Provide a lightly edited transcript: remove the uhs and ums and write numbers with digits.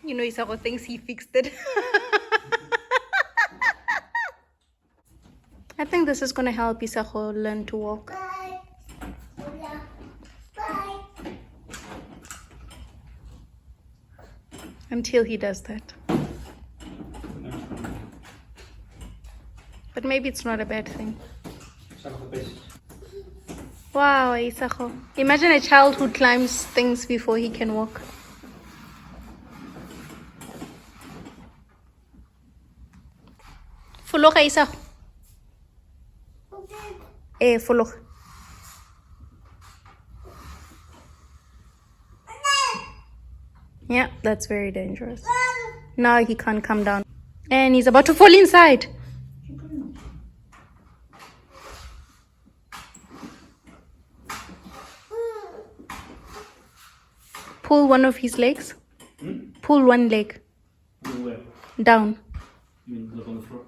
You know, Isako thinks he fixed it. I think this is going to help Isako learn to walk. Bye. Bye. Until he does that. But maybe it's not a bad thing. Wow, Isako. Imagine a child who climbs things before he can walk. Follow Isako. Follow. Yeah, that's very dangerous. Now he can't come down. And he's about to fall inside. Pull one of his legs. Pull one leg. Where? Down. You mean look on the floor?